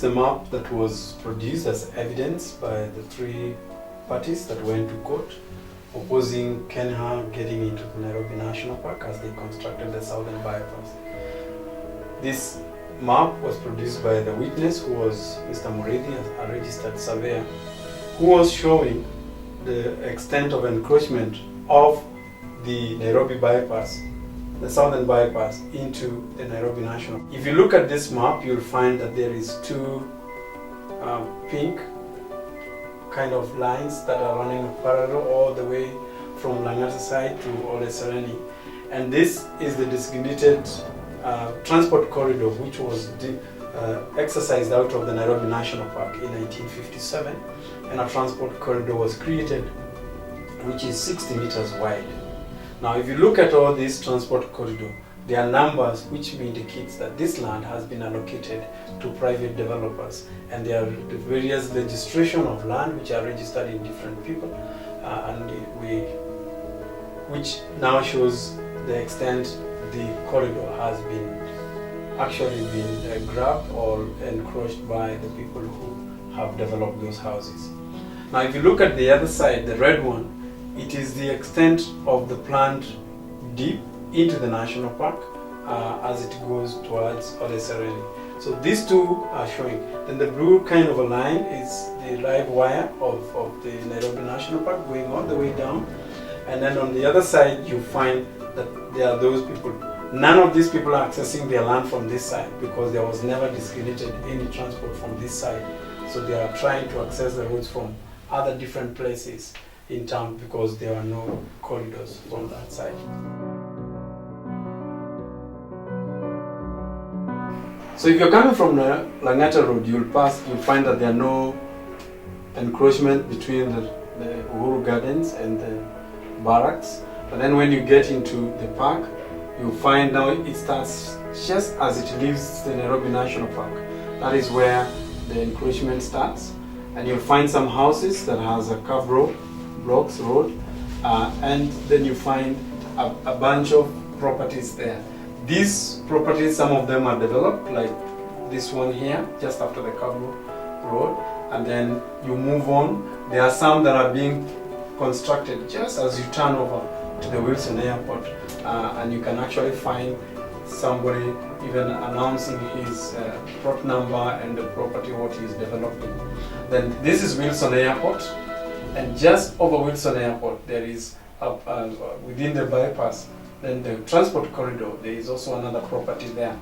the map that was produced as evidence by the three parties that went to court opposing Kenya getting into the Nairobi National Park as they constructed the southern bypass. This map was produced by the witness, who was Mr. Murithi, a registered surveyor, who was showing the extent of encroachment of the Nairobi bypass, the southern bypass, into the Nairobi National. If you look at this map, you'll find that there is two pink kind of lines that are running parallel all the way from Langata side to Ole Sereni. And this is the designated transport corridor which was exercised out of the Nairobi National Park in 1957, and a transport corridor was created which is 60 meters wide. Now if you look at all these transport corridor, there are numbers which indicates that this land has been allocated to private developers, and there are the various legislation of land which are registered in different people, which now shows the extent the corridor has actually been grabbed or encroached by the people who have developed those houses. Now if you look at the other side, the red one, it is the extent of the plant deep into the national park as it goes towards Ole Sereni. So these two are showing. Then the blue kind of a line is the live wire of the Nairobi National Park going all the way down. And then on the other side you find that there are those people. None of these people are accessing their land from this side because there was never designated any transport from this side. So they are trying to access the roads from other different places in town because there are no corridors from that side. So if you're coming from the Langata Road, you'll find that there are no encroachment between the Uhuru Gardens and the barracks. But then when you get into the park, you'll find now it starts just as it leaves the Nairobi National Park. That is where the encroachment starts. And you'll find some houses that has a curved road, blocks road, and then you find a bunch of properties there. These properties, some of them are developed, like this one here, just after the curved road, and then you move on. There are some that are being constructed just as you turn over to the Wilson Airport, and you can actually find somebody even announcing his plot number and the property what he is developing. Then this is Wilson Airport, and just over Wilson Airport there is within the bypass, then the transport corridor, there is also another property there.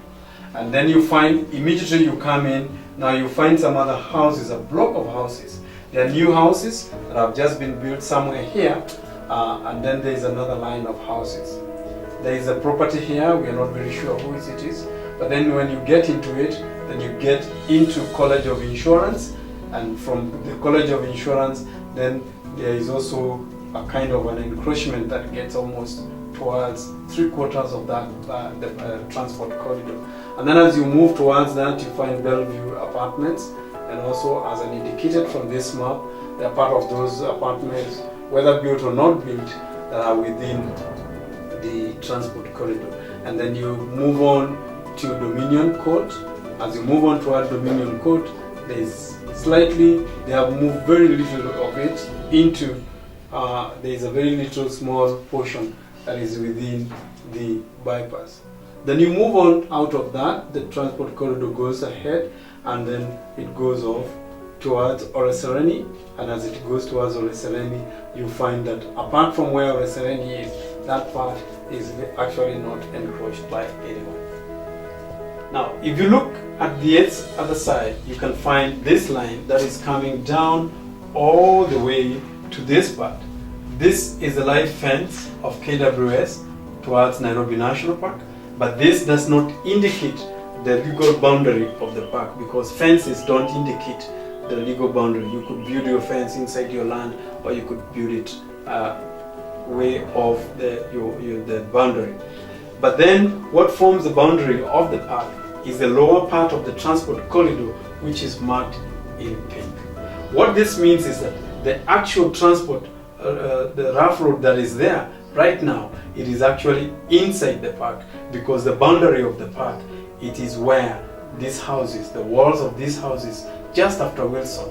And then you find, immediately you come in, now you find some other houses, a block of houses. There are new houses that have just been built somewhere here, and then there is another line of houses. There is a property here, we are not very sure who it is, but then when you get into it, then you get into College of Insurance, and from the College of Insurance, then there is also a kind of an encroachment that gets almost towards 3/4 of that the transport corridor. And then as you move towards that, you find Bellevue Apartments, and also as an indicated from this map, they are part of those apartments, whether built or not built, that are within the transport corridor. And then you move on to Dominion Court. As you move on toward Dominion Court, they have moved very little of it into, there is a very little small portion that is within the bypass. Then you move on out of that, the transport corridor goes ahead, and then it goes off towards Ole Sereni, and as it goes towards Ole Sereni, you find that apart from where Ole Sereni is, that part is actually not encroached by anyone. Now, if you look at the other side, you can find this line that is coming down all the way to this part. This is the live fence of KWS towards Nairobi National Park, but this does not indicate the legal boundary of the park, because fences don't indicate the legal boundary. You could build your fence inside your land, or you could build it way off the boundary. But then what forms the boundary of the park is the lower part of the transport corridor, which is marked in pink. What this means is that the actual transport, the rough road that is there right now, it is actually inside the park, because the boundary of the park, it is where these houses, the walls of these houses, just after Wilson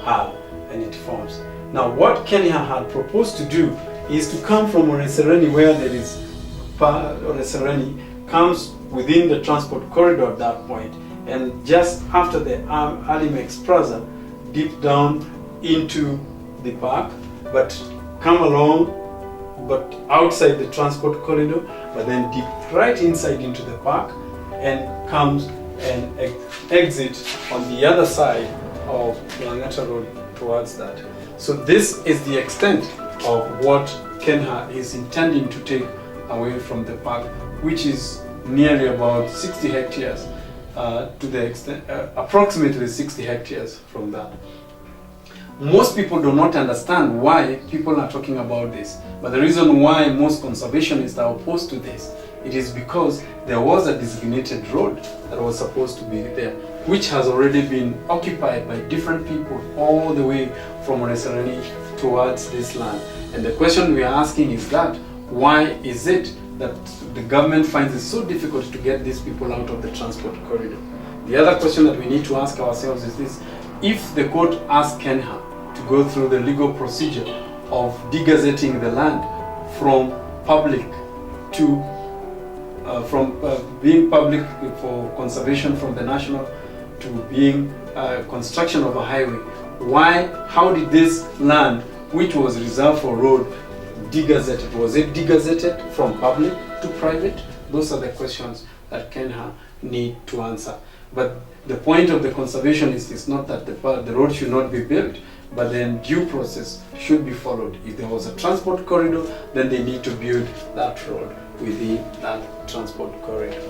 had, and it forms. Now, what Kenya had proposed to do is to come from Oresereni, where there is Oresereni comes within the transport corridor at that point, and just after the Alimex Plaza, deep down into the park, but come along, but outside the transport corridor, but then deep right inside into the park, and comes and exit on the other side of Langata Road towards that. So this is the extent of what Kenya is intending to take away from the park, which is nearly about 60 hectares to the extent, approximately 60 hectares from that. Most people do not understand why people are talking about this, but the reason why most conservationists are opposed to this, it is because there was a designated road that was supposed to be there, which has already been occupied by different people all the way from Oresereni towards this land. And the question we are asking is that, why is it that the government finds it so difficult to get these people out of the transport corridor? The other question that we need to ask ourselves is this: if the court asked Kenya to go through the legal procedure of degazetting the land from public to being public for conservation from the national to being construction of a highway, how did this land, which was reserved for road, degazetted? Was it degazetted from public to private? Those are the questions that Kenya need to answer. But the point of the conservationist is not that the road should not be built, but then due process should be followed. If there was a transport corridor, then they need to build that road within that transport corridor.